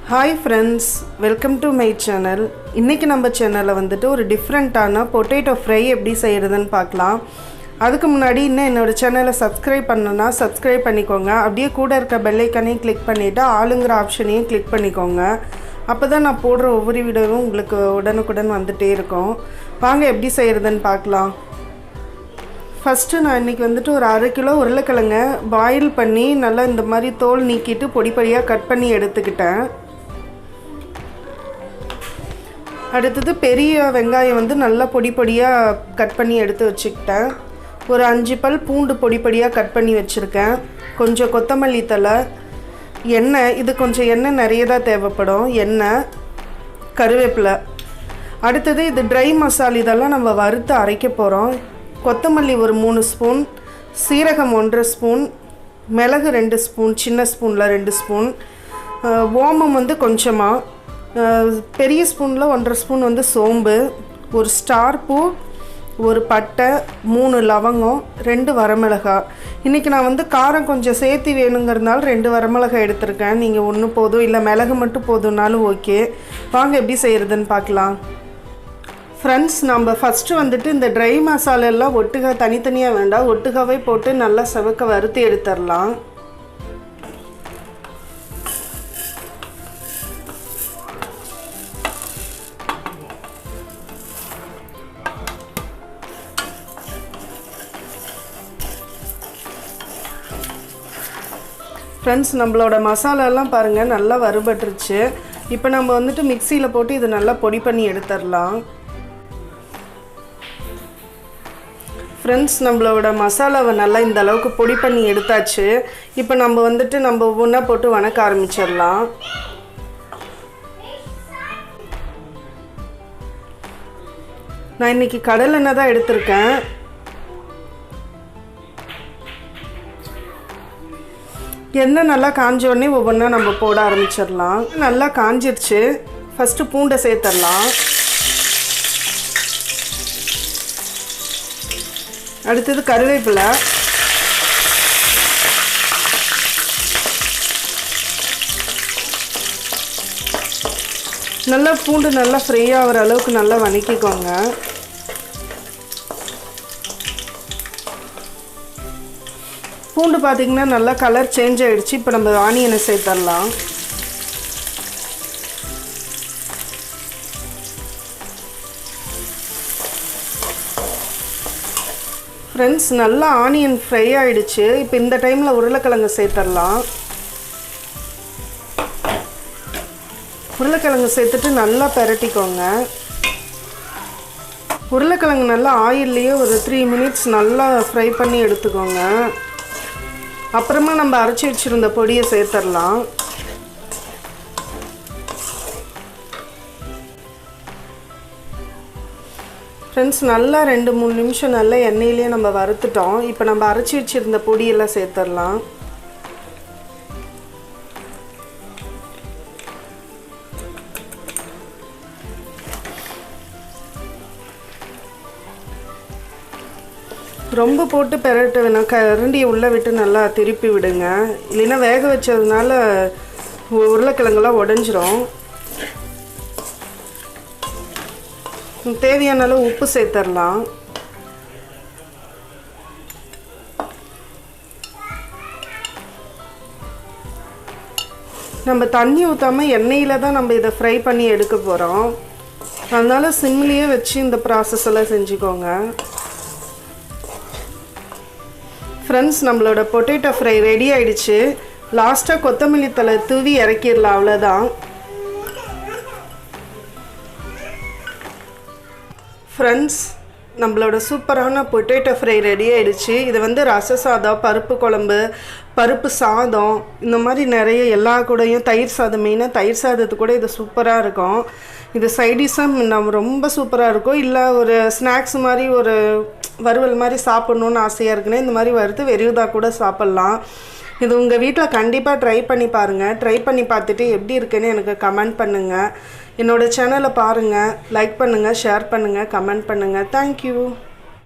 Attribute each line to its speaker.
Speaker 1: Hi friends, welcome to my channel. இன்னைக்கு நம்ம சேனல்ல வந்துட்டு ஒரு டிஃபரண்டான பொட்டேட்டோ ஃப்ரை எப்படி செய்யறதுன்னு பார்க்கலாம். அதுக்கு முன்னாடி இன்னும் என்னோட சேனலை சப்ஸ்கிரைப் பண்ணனும்னா சப்ஸ்கிரைப் பண்ணிக்கோங்க. அப்படியே கூட இருக்க பெல் ஐகானையும் கிளிக் பண்ணிட்டு ஆளுங்கற ஆப்ஷனையும் கிளிக் பண்ணிக்கோங்க. அப்பதான் நான் போடுற ஒவ்வொரு வீடியோவும் உங்களுக்கு உடனுக்குடன் வந்துட்டே இருக்கும். வாங்க எப்படி செய்யறதுன்னு பார்க்கலாம். ஃபர்ஸ்ட் நான் இன்னைக்கு வந்துட்டு ஒரு 1/2 கிலோ உருளைக்கிழங்க பாயில் பண்ணி நல்லா இந்த மாதிரி தோல் நீக்கிட்டு பொடி பொடியா கட் பண்ணி எடுத்துக்கிட்டேன். அடுத்து பெரிய வெங்காயம் வந்து நல்லா பொடி பொடியா கட் பண்ணி எடுத்து வச்சிட்டேன். ஒரு 5 பல் பூண்டு பொடி பொடியா கட் பண்ணி வச்சிருக்கேன். கொஞ்சம் கொத்தமல்லி தழை, எண்ணெய், இது கொஞ்சம் எண்ணெய் நிறைய தான் தேவைப்படும். எண்ணெய், கருவேப்பிலை. அடுத்து இது ட்ரை மசாலா, இதெல்லாம் நம்ம வறுத்து அரைக்க போறோம். கொத்தமல்லி ஒரு 3 ஸ்பூன், சீரகம் 1 ஸ்பூன், மிளகு 2 ஸ்பூன், சின்ன ஸ்பூனில் 2 ஸ்பூன், ஓமம் வந்து கொஞ்சமாக, பெரிய ஸ்பூனில் 1/2 ஸ்பூன் வந்து சோம்பு, ஒரு ஸ்டார் பூ, ஒரு பட்டை, 3 லவங்கம், 2 வரமிளகாய். இன்றைக்கி நான் வந்து காரம் கொஞ்சம் சேர்த்து வேணுங்கிறதுனால 2 வரமிளகாய் எடுத்திருக்கேன். நீங்கள் ஒன்று போதும், இல்லை மிளகு மட்டும் போதும்னாலும் ஓகே. வாங்க எப்படி செய்கிறதுன்னு பார்க்கலாம். ஃப்ரெண்ட்ஸ், நம்ம ஃபஸ்ட்டு வந்துட்டு இந்த ட்ரை மசாலா எல்லாம் ஒட்டுக்கா தனித்தனியாக வேண்டாம், ஒட்டுக்காவே போட்டு நல்லா செவக்க வறுத்து எடுத்துடலாம். ஃப்ரெண்ட்ஸ், நம்மளோட மசாலாலாம் பாருங்கள் நல்லா வறுபட்டுருச்சு. இப்போ நம்ம வந்துட்டு மிக்சியில் போட்டு இது நல்லா பொடி பண்ணி எடுத்துடலாம். ஃப்ரெண்ட்ஸ், நம்மளோட மசாலாவை நல்லா இந்த அளவுக்கு பொடி பண்ணி எடுத்தாச்சு. இப்போ நம்ம வந்துட்டு நம்ம ஒவ்வொன்றா போட்டு வணக்க ஆரம்பிச்சிடலாம். நான் இன்றைக்கி கடலெண்ணெய் தான் எடுத்திருக்கேன். எண்ணெய் நல்லா காஞ்ச உடனே ஒவ்வொன்றா நம்ம போட ஆரம்பிச்சிடலாம். நல்லா காஞ்சிருச்சு. ஃபஸ்ட்டு பூண்டை சேர்த்துடலாம். அடுத்தது கருவேப்பிலை, நல்லா பூண்டு நல்லா ஃப்ரை ஆகிற அளவுக்கு நல்லா வதக்கிக்கோங்க. பூண்டு பார்த்திங்கன்னா நல்லா கலர் சேஞ்ச் ஆகிடுச்சு. இப்போ நம்ம ஆனியனை சேர்த்துடலாம். ஃப்ரெண்ட்ஸ், நல்லா ஆனியன் ஃப்ரை ஆகிடுச்சு. இப்போ இந்த டைமில் உருளைக்கிழங்கு சேர்த்துடலாம். உருளைக்கிழங்கு சேர்த்துட்டு நல்லா பெரட்டிக்கோங்க. உருளைக்கிழங்கு நல்லா ஆயில்லையே ஒரு 3 மினிட்ஸ் நல்லா ஃப்ரை பண்ணி எடுத்துக்கோங்க. அப்புறமா நம்ம அரைச்சி வச்சுருந்த பொடியை சேர்த்துடலாம். ஃப்ரெண்ட்ஸ், நல்லா 2-3 நிமிஷம் நல்லா எண்ணெயிலே நம்ம வறுத்துட்டோம். இப்போ நம்ம அரைச்சி வச்சுருந்த பொடியெல்லாம் சேர்த்துடலாம். ரொம்ப போட்டு பெரட்ட வேணாம், கரண்டியை உள்ளே விட்டு நல்லா திருப்பி விடுங்க. இல்லைன்னா வேக வச்சதுனால உருளைக்கிழங்கெல்லாம் உடஞ்சிரும். தேவையான அளவு உப்பு சேர்த்துடலாம். நம்ம தண்ணி ஊற்றாமல் எண்ணெயில் தான் நம்ம இதை ஃப்ரை பண்ணி எடுக்க போகிறோம். அதனால சிம்லேயே வச்சு இந்த ப்ராசஸ் எல்லாம் செஞ்சுக்கோங்க. ஃப்ரெண்ட்ஸ், நம்மளோட பொட்டேட்டோ ஃப்ரை ரெடி ஆகிடுச்சு. லாஸ்ட்டாக கொத்தமல்லி தழை தூவி இறக்கிடலாம், அவ்வளோதான். ஃப்ரெண்ட்ஸ், நம்மளோட சூப்பரான பொட்டேட்டோ ஃப்ரை ரெடி ஆகிடுச்சு. இது வந்து ரச சாதம், பருப்பு குழம்பு, பருப்பு சாதம், இந்த மாதிரி நிறைய எல்லா கூடயும், தயிர் சாதம், மெயினாக தயிர் சாதத்து கூட இது சூப்பராக இருக்கும். இது சைடிஷாக நம்ம ரொம்ப சூப்பராக இருக்கும். இல்லை ஒரு ஸ்நாக்ஸ் மாதிரி, ஒரு வறுவல் மாதிரி சாப்பிட்ணுன்னு ஆசையாக இருக்குன்னு இந்த மாதிரி வறுத்து வெறியுதா கூட சாப்பிட்லாம். இது உங்கள் வீட்டில் கண்டிப்பாக ட்ரை பண்ணி பாருங்கள். ட்ரை பண்ணி பார்த்துட்டு எப்படி இருக்குன்னு எனக்கு கமெண்ட் பண்ணுங்கள். என்னோடய சேனலை பாருங்கள், லைக் பண்ணுங்கள், ஷேர் பண்ணுங்கள், கமெண்ட் பண்ணுங்கள். தேங்க்யூ.